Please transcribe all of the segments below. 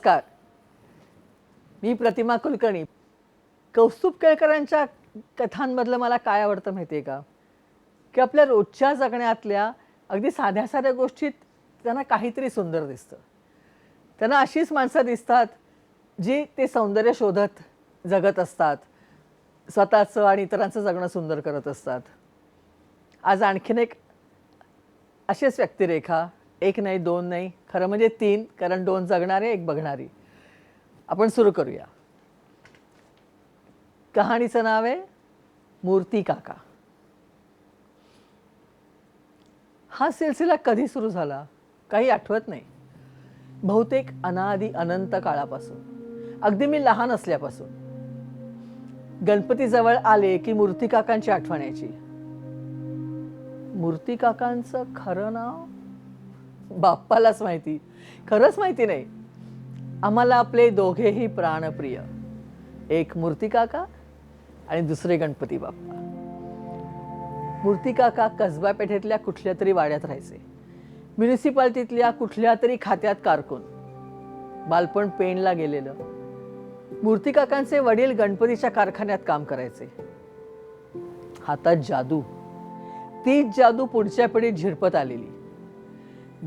नमस्कार. मी प्रतिमा कुलकर्णी. कौस्तुभ केळकरांच्या कथांमधलं मला काय आवडतं माहिती आहे का, की आपल्या रोजच्या जगण्यातल्या अगदी साध्या साध्या गोष्टीत त्यांना काहीतरी सुंदर दिसतं. त्यांना अशीच माणसं दिसतात जी ते सौंदर्य शोधत जगत असतात, स्वतःचं आणि इतरांचं जगणं सुंदर करत असतात. आज आणखीन एक अशीच व्यक्तिरेखा, एक नाही दोन नाही, खरं म्हणजे तीन, कारण दोन जगणारे एक बघणारी. आपण सुरू करूया. कहाणीचं नाव आहे मूर्ती काका. हा सिलसिला कधी सुरू झाला काही आठवत नाही. बहुतेक अनादी अनंत काळापासून, अगदी मी लहान असल्यापासून. गणपती जवळ आले की मूर्ती काकांची आठवण यायची. मूर्ती काकांचं खरं नाव बाप्पालाच माहिती, खरंच माहिती नाही. आम्हाला आपले दोघेही प्राणप्रिय, एक मूर्ती काका आणि दुसरे गणपती बाप्पा. मूर्ती काका कसबा पेठेतल्या कुठल्या तरी वाड्यात राहायचे. म्युनिसिपालिटीतल्या कुठल्या तरी खात्यात कारकून. बालपण पेणला गेलेलं. मूर्ती काकांचे वडील गणपतीच्या कारखान्यात काम करायचे. हातात जादू, तीच जादू पुढच्या पिढीत झिरपत आलेली.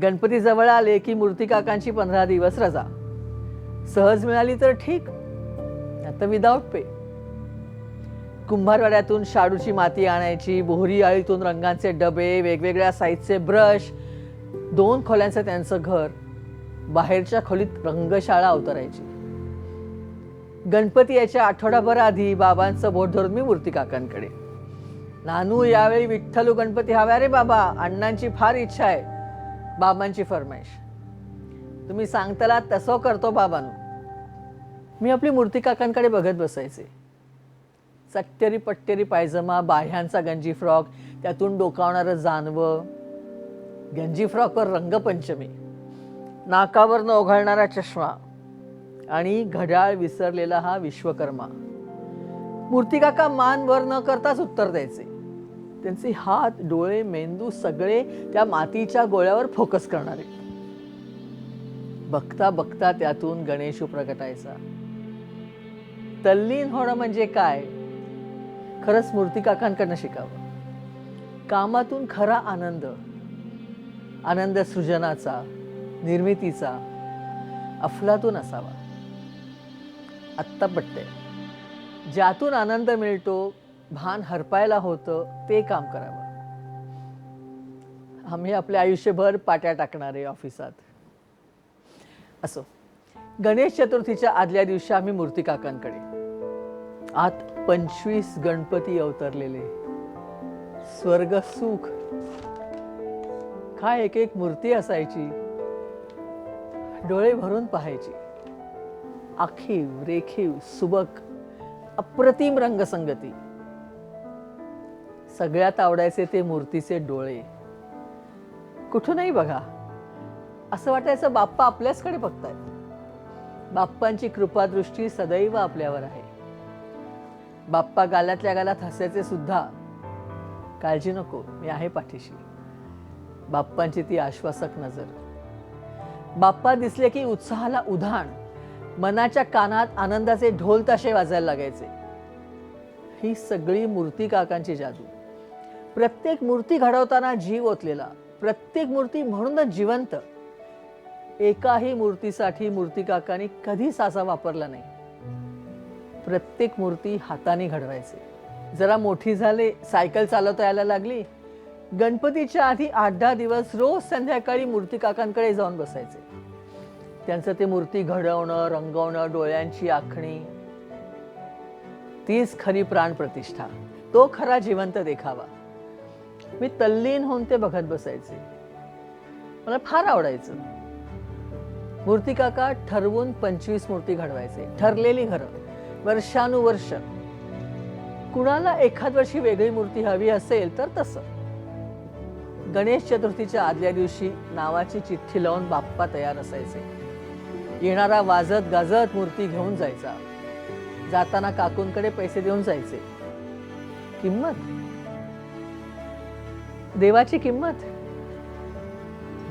गणपती जवळ आले की मूर्ती काकांची 15 दिवस रजा. सहज मिळाली तर ठीक, आता विदाऊट पे. कुंभारवाड्यातून शाडूची माती आणायची, बोहरी आळीतून रंगांचे डबे, वेगवेगळ्या साईजचे ब्रश. 2 खोल्यांचं त्यांचं घर. बाहेरच्या खोलीत रंगशाळा अवतरायची. गणपती याच्या आठवडाभर आधी बाबांचं बोट धरून मी मूर्ती काकांकडे. नानू, यावेळी विठ्ठलू गणपती हव्या रे बाबा, अण्णांची फार इच्छा आहे. बाबांची फरमाईश. तुम्ही सांगताला तसं करतो बाबांनो. मी आपली मूर्ती काकांकडे बघत बसायचे. चट्टेरी पट्टेरी पायजमा, बाह्यांचा गंजी फ्रॉक, त्यातून डोकावणारं जानवं. गंजी फ्रॉकवर रंगपंचमी, नाकावर न ओघळणारा चष्मा आणि घड्याळ विसरलेला हा विश्वकर्मा. मूर्ती काका मान वर न करताच उत्तर द्यायचे. त्यांचे हात, डोळे, मेंदू सगळे त्या मातीच्या गोळ्यावर फोकस करणारे. बघता बघता त्यातून गणेश प्रगटायचा. तल्लीन होणं म्हणजे काय, खरंच मूर्ती काकांकडनं शिकावं. कामातून खरा आनंद, आनंद सृजनाचा, निर्मितीचा, अफलातून असावा. आत्ता पटतंय. ज्यातून आनंद मिळतो, भान हरपायला होतं, ते काम करावं. आम्ही आपले आयुष्यभर पाट्या टाकणारे ऑफिसात. असो, गणेश चतुर्थीच्या आदल्या दिवशी आम्ही मूर्ती काकांकडे. आत 25 गणपती अवतरलेले. स्वर्ग सुख. काय एक एक मूर्ती असायची. डोळे भरून पाहायची. आखीव, रेखीव, सुबक, अप्रतिम रंगसंगती. सगळ्यात आवडायचे ते मूर्तीचे डोळे. कुठूनही बघा असं वाटायचं बाप्पा आपल्याचकडे बघतायत. बाप्पांची कृपादृष्टी सदैव आपल्यावर आहे. बाप्पा गालातल्या गालात हसायचे सुद्धा. काळजी नको, मी आहे पाठीशी. बाप्पांची ती आश्वासक नजर. बाप्पा दिसले की उत्साहाला उधाण. मनाच्या कानात आनंदाचे ढोल ताशे वाजायला लागायचे. ही सगळी मूर्ती काकांची जादू. प्रत्येक मूर्ती घडवताना जीव ओतलेला, प्रत्येक मूर्ती म्हणूनच जिवंत. एकाही मूर्तीसाठी मूर्ती काकांनी कधी साचा वापरला नाही. प्रत्येक मूर्ती हाताने घडवायचे. जरा मोठी झाले, सायकल चालवता यायला लागली. गणपतीच्या आधी 8-10 दिवस रोज संध्याकाळी मूर्ती काकांकडे जाऊन बसायचे. त्यांचं ते मूर्ती घडवणं, रंगवणं, डोळ्यांची आखणी, तीच खरी प्राणप्रतिष्ठा, तो खरा जिवंत देखावा. मी तल्लीन होऊन ते बघत बसायचे. मला फार आवडायचं. मूर्ती काका ठरवून 25 मूर्ती घडवायचे. ठरलेली घरं, वर्षानुवर्ष. कुणाला एखाद वर्षी वेगळी मूर्ती हवी असेल तर तसं. गणेश चतुर्थीच्या आदल्या दिवशी नावाची चिठ्ठी लावून बाप्पा तयार असायचे. येणारा वाजत गाजत मूर्ती घेऊन जायचा. जाताना काकूंकडे पैसे देऊन जायचे. किंमत, देवाची किंमत.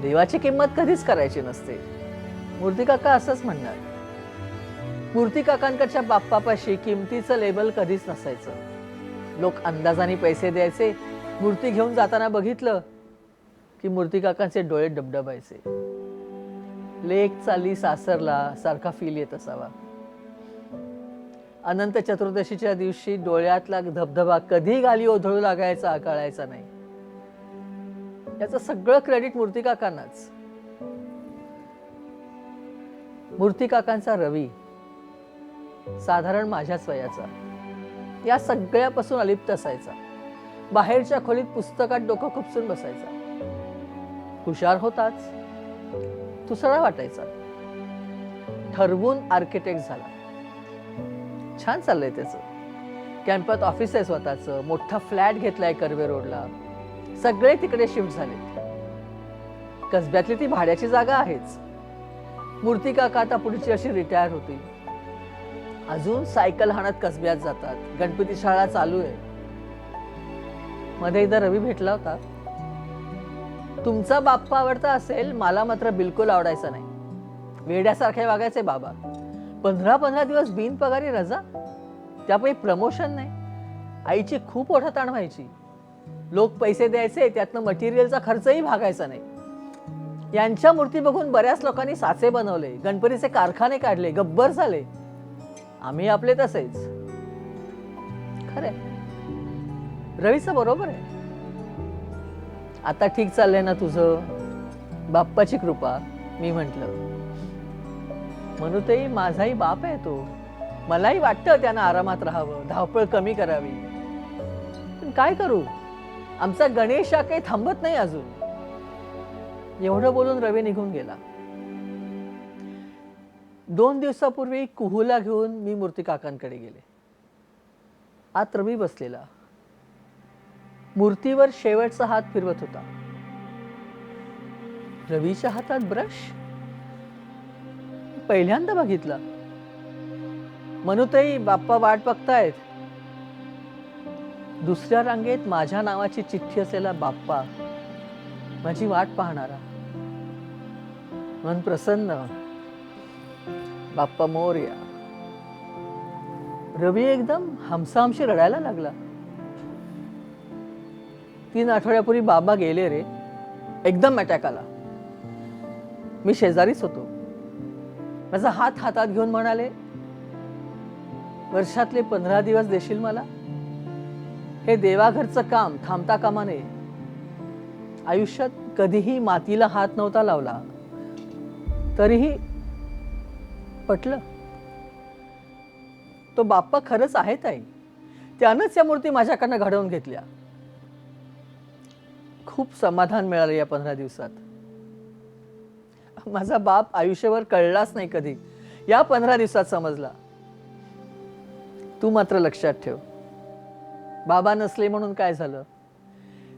देवाची किंमत कधीच करायची नसते. मूर्ती काका असंच म्हणणार. मूर्ती काकांकडच्या बाप्पापाशी किमतीचं लेबल कधीच नसायचं. लोक अंदाजाने पैसे द्यायचे. मूर्ती घेऊन जाताना बघितलं की मूर्ती काकांचे डोळे डबडबायचे. लेक चालली सासरला सारखा फील येत असावा. अनंत चतुर्दशीच्या दिवशी डोळ्यातला धबधबा कधी गाली ओधळू लागायचा कळायचा नाही. याचं सगळं क्रेडिट मूर्ती काकांनाच. मूर्ती काकांचा रवी साधारण माझ्याच वयाचा, या सगळ्यापासून अलिप्त असायचा. बाहेरच्या खोलीत पुस्तकात डोकं खुपसून बसायचा. हुशार होताच, तुसळा वाटायचा. ठरवून आर्किटेक्ट झाला. छान चाललंय त्याचं. कॅम्पात ऑफिस आहे स्वतःचं. मोठा फ्लॅट घेतलाय कर्वे रोडला. सगळे तिकडे शिफ्ट झाले. कसब्यातली ती भाड्याची जागा आहेच. मूर्ती काका आता पुढची अशी रिटायर होती. अजून सायकल हाणत कसब्यात जातात. गणपती शाळा चालू आहे. मध्ये एकदा रवी भेटला होता. तुमचा बाप्पा आवडता असेल, मला मात्र बिलकुल आवडायचा नाही. वेड्यासारखे वागायचे बाबा. 15-15 दिवस बिनपगारी रजा, त्यापैकी प्रमोशन नाही. आईची खूप ओढाताण व्हायची. लोक पैसे द्यायचे, त्यातनं मटेरियलचा खर्चही भागायचा नाही. यांच्या मूर्ती बघून बऱ्याच लोकांनी साचे बनवले, गणपतीचे कारखाने काढले, गब्बर झाले. आम्ही आपले तसेच. खरे रवीचं बरोबर आहे. आता ठीक चाललंय ना तुझं? बाप्पाची कृपा, मी म्हंटल. म्हणूनही माझाही बाप आहे तो. मलाही वाटतं त्यानं आरामात राहावं, धावपळ कमी करावी. पण काय करू, आमचा गणेश हा काही थांबत नाही अजून. एवढं बोलून रवी निघून गेला. 2 दिवसापूर्वी कुहूला घेऊन मी मूर्ती काकांकडे गेले. आत रवी बसलेला. मूर्तीवर शेवटचा हात फिरवत होता. रवीच्या हातात ब्रश पहिल्यांदा बघितला. म्हणूनही बाप्पा वाट बघतायत. दुसऱ्या रांगेत माझ्या नावाची चिठ्ठी असलेला बाप्पा, माझी वाट पाहणारा. मन प्रसन्न. बाप्पा मोरया. रवी एकदम हमसाहमशी रडायला लागला. 3 आठवड्यापूर्वी बाबा गेले रे. एकदम अटॅक आला. मी शेजारीच होतो. माझा हात हातात घेऊन म्हणाले, वर्षातले 15 दिवस देशील मला? हे देवाघरचं काम थांबता कामा नये. आयुष्यात कधीही मातीला हात नव्हता लावला, तरीही पटलं. तो बाप्पा खरंच आहे ताई. त्यानंच या मूर्ती माझ्याकडनं घडवून घेतल्या. खूप समाधान मिळालं या 15 दिवसात. माझा बाप आयुष्यभर कळलाच नाही कधी, या 15 दिवसात समजला. तू मात्र लक्षात ठेव, बाबा नसले म्हणून काय झालं,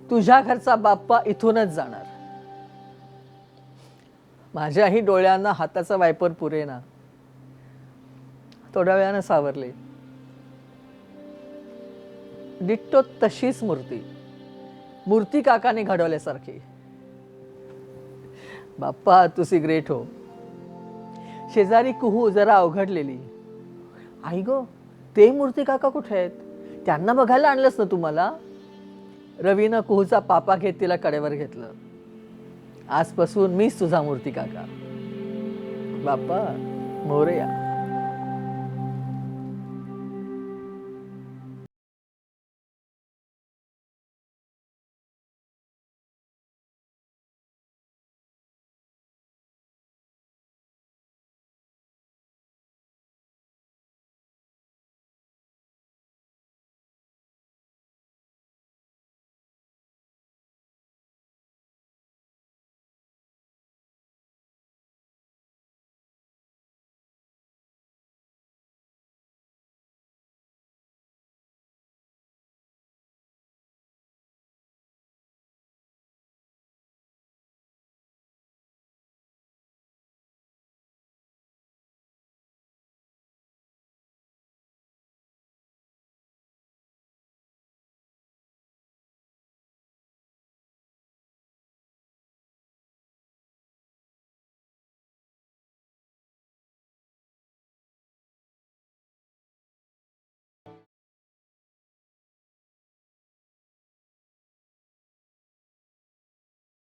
तुझ्या घरचा बाप्पा इथूनच जाणार. माझ्याही डोळ्यांना हाताचा वायपर पुरेना. थोड्या वेळानं सावरले. डिट्टो तशीच मूर्ती, मूर्ती काकाने घडवल्यासारखी. बाप्पा तुझी ग्रेट हो. शेजारी कुहू जरा अवघडलेली. आई गो, ते मूर्ती काका कुठे आहेत? त्यांना बघायला आणलंस ना तुम्हाला? रवीनं कुहूचा पापा घेत तिला कडेवर घेतलं. आजपासून मीच तुझा मूर्ती काका. बाप्पा मोरया.